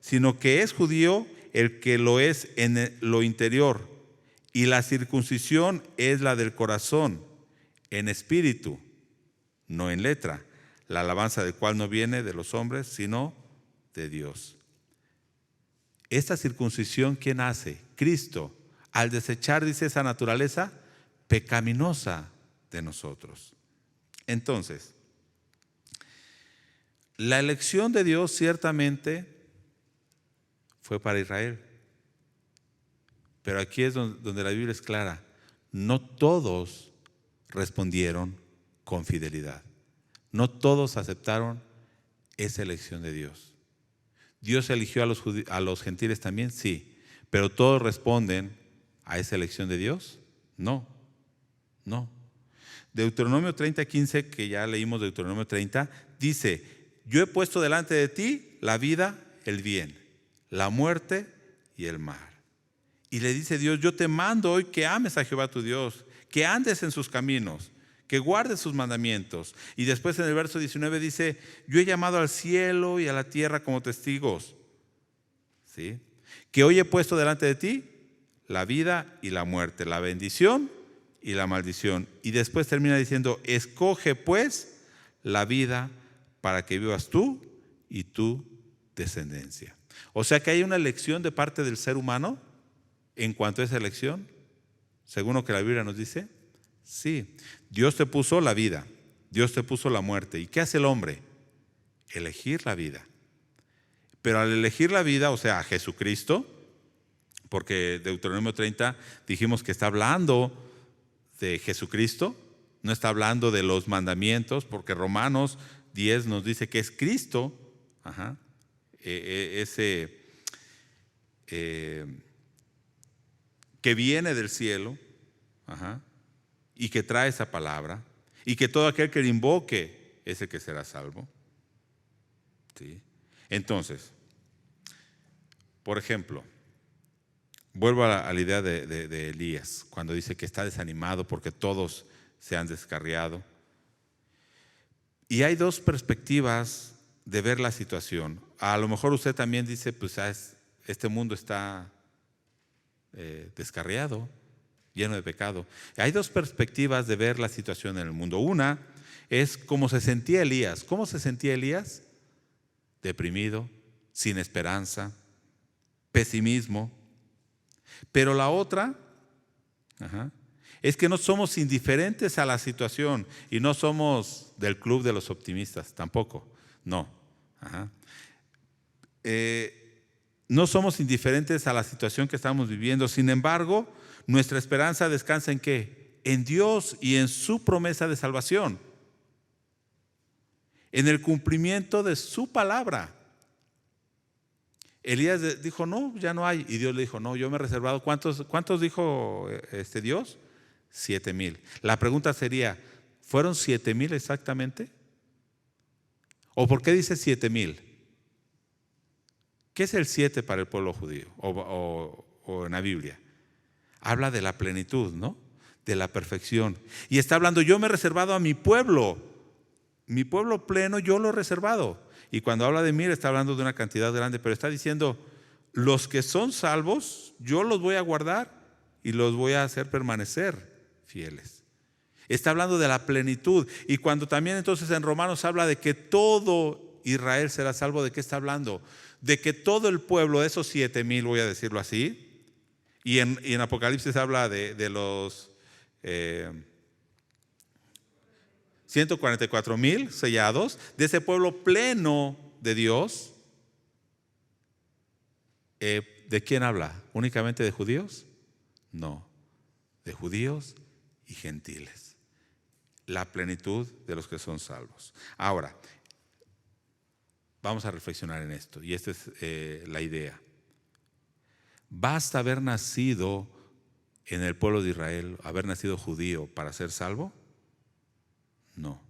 sino que es judío el que lo es en lo interior, y la circuncisión es la del corazón, en espíritu, no en letra, la alabanza del cual no viene de los hombres, sino de Dios. Esta circuncisión, ¿quién hace? Cristo, al desechar, dice, esa naturaleza pecaminosa de nosotros. Entonces, la elección de Dios ciertamente fue para Israel, pero aquí es donde la Biblia es clara: no todos respondieron con fidelidad, no todos aceptaron esa elección de Dios. ¿Dios eligió a los gentiles también? Sí, pero ¿todos responden a esa elección de Dios? No. Deuteronomio 30:15, que ya leímos Deuteronomio 30, dice: yo he puesto delante de ti la vida, el bien, la muerte y el mal. Y le dice Dios: yo te mando hoy que ames a Jehová tu Dios, que andes en sus caminos, que guardes sus mandamientos. Y después en el verso 19 dice: yo he llamado al cielo y a la tierra como testigos, ¿sí?, que hoy he puesto delante de ti la vida y la muerte, la bendición y la maldición. Y después termina diciendo: escoge pues la vida para que vivas tú y tu descendencia. O sea que hay una elección de parte del ser humano en cuanto a esa elección, según lo que la Biblia nos dice. Sí, Dios te puso la vida, Dios te puso la muerte. ¿Y qué hace el hombre? Elegir la vida. Pero al elegir la vida, o sea, a Jesucristo, porque Deuteronomio 30 dijimos que está hablando de Jesucristo, no está hablando de los mandamientos, porque Romanos 10 nos dice que es Cristo, ese que viene del cielo, y que trae esa palabra, y que todo aquel que le invoque es el que será salvo. ¿Sí? Entonces, por ejemplo, vuelvo a la idea de Elías, cuando dice que está desanimado porque todos se han descarriado. Y hay dos perspectivas de ver la situación. A lo mejor usted también dice: pues este mundo está descarriado, lleno de pecado. Hay dos perspectivas de ver la situación en el mundo. Una es cómo se sentía Elías. ¿Cómo se sentía Elías? Deprimido, sin esperanza, pesimismo. Pero la otra es que no somos indiferentes a la situación, y no somos del club de los optimistas, tampoco, no. No somos indiferentes a la situación que estamos viviendo. Sin embargo, nuestra esperanza descansa ¿en qué? En Dios y en su promesa de salvación, en el cumplimiento de su palabra. Elías dijo: no, ya no hay. Y Dios le dijo: no, yo me he reservado. ¿Cuántos dijo Dios? 7,000. La pregunta sería: ¿fueron 7,000 exactamente? ¿O por qué dice 7,000? ¿Qué es el 7 para el pueblo judío o en la Biblia? Habla de la plenitud, ¿no? De la perfección. Y está hablando: yo me he reservado a mi pueblo pleno, yo lo he reservado. Y cuando habla de 1,000 está hablando de una cantidad grande, pero está diciendo: los que son salvos, yo los voy a guardar y los voy a hacer permanecer fieles. Está hablando de la plenitud. Y cuando también entonces en Romanos habla de que todo Israel será salvo, ¿de qué está hablando? De que todo el pueblo, de esos 7,000, voy a decirlo así, y en Apocalipsis habla de los 144,000 sellados, de ese pueblo pleno de Dios. ¿De quién habla? ¿Únicamente de judíos? No. de judíos y gentiles. La plenitud de los que son salvos. Ahora, vamos a reflexionar en esto, y esta es la idea. ¿Basta haber nacido en el pueblo de Israel, haber nacido judío para ser salvo? No.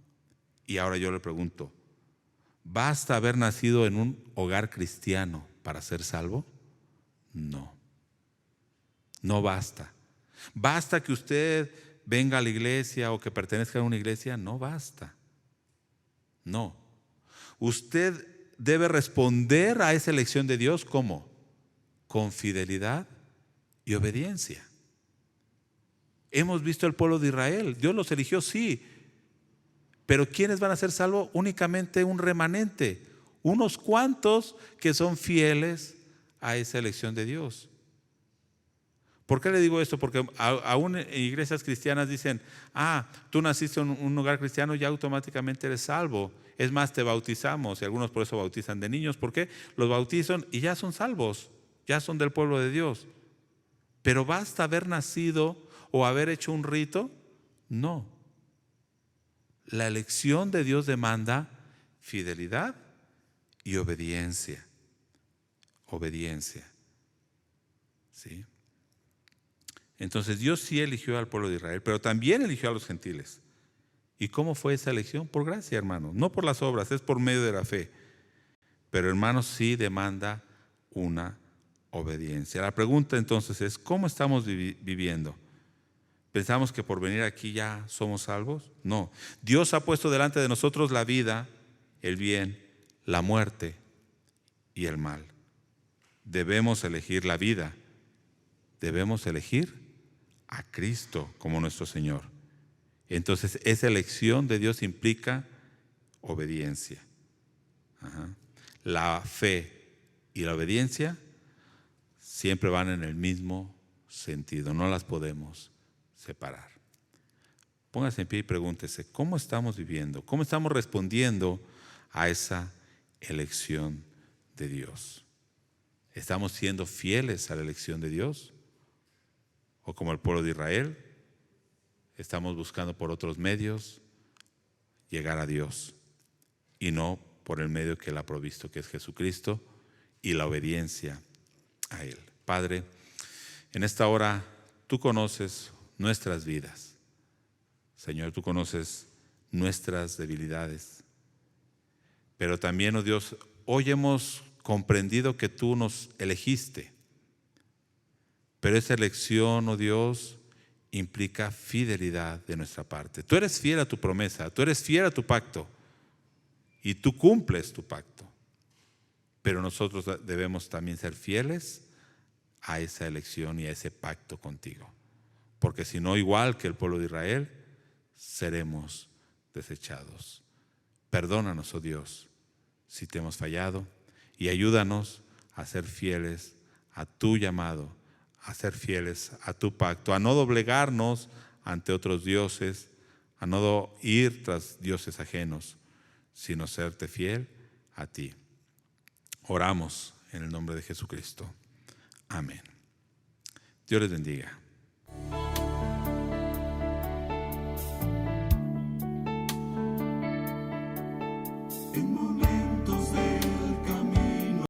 Y ahora yo le pregunto, ¿basta haber nacido en un hogar cristiano para ser salvo? No. No basta. ¿Basta que usted venga a la iglesia o que pertenezca a una iglesia? No basta. No. Usted debe responder a esa elección de Dios, ¿cómo? Con fidelidad y obediencia. Hemos visto el pueblo de Israel. Dios los eligió, sí. Pero ¿quiénes van a ser salvos? Únicamente un remanente. Unos cuantos que son fieles a esa elección de Dios. ¿Por qué le digo esto? Porque aún en iglesias cristianas dicen, tú naciste en un hogar cristiano, ya automáticamente eres salvo. Es más, te bautizamos, y algunos por eso bautizan de niños. ¿Por qué? Los bautizan y ya son salvos, ya son del pueblo de Dios. Pero ¿basta haber nacido o haber hecho un rito? No. La elección de Dios demanda fidelidad y obediencia. Obediencia. ¿Sí? Entonces Dios sí eligió al pueblo de Israel, pero también eligió a los gentiles. ¿Y cómo fue esa elección? Por gracia, hermano. No por las obras, es por medio de la fe. Pero, hermanos, sí demanda una obediencia. La pregunta entonces es, ¿cómo estamos viviendo? ¿Pensamos que por venir aquí ya somos salvos? No. Dios ha puesto delante de nosotros la vida, el bien, la muerte y el mal. Debemos elegir la vida. Debemos elegir a Cristo como nuestro Señor. Entonces, esa elección de Dios implica obediencia. La fe y la obediencia siempre van en el mismo sentido, no las podemos separar. Póngase en pie y pregúntese, ¿cómo estamos viviendo? ¿Cómo estamos respondiendo a esa elección de Dios? ¿Estamos siendo fieles a la elección de Dios? ¿O como el pueblo de Israel, estamos buscando por otros medios llegar a Dios y no por el medio que Él ha provisto, que es Jesucristo, y la obediencia a Él? Padre, en esta hora tú conoces nuestras vidas. Señor, tú conoces nuestras debilidades. Pero también, oh Dios, hoy hemos comprendido que tú nos elegiste. Pero esa elección, oh Dios, implica fidelidad de nuestra parte. Tú eres fiel a tu promesa, tú eres fiel a tu pacto y tú cumples tu pacto. Pero nosotros debemos también ser fieles a esa elección y a ese pacto contigo. Porque si no, igual que el pueblo de Israel, seremos desechados. Perdónanos, oh Dios, si te hemos fallado, y ayúdanos a ser fieles a tu llamado, a ser fieles a tu pacto, a no doblegarnos ante otros dioses, a no ir tras dioses ajenos, sino serte fiel a ti. Oramos en el nombre de Jesucristo. Amén. Dios les bendiga.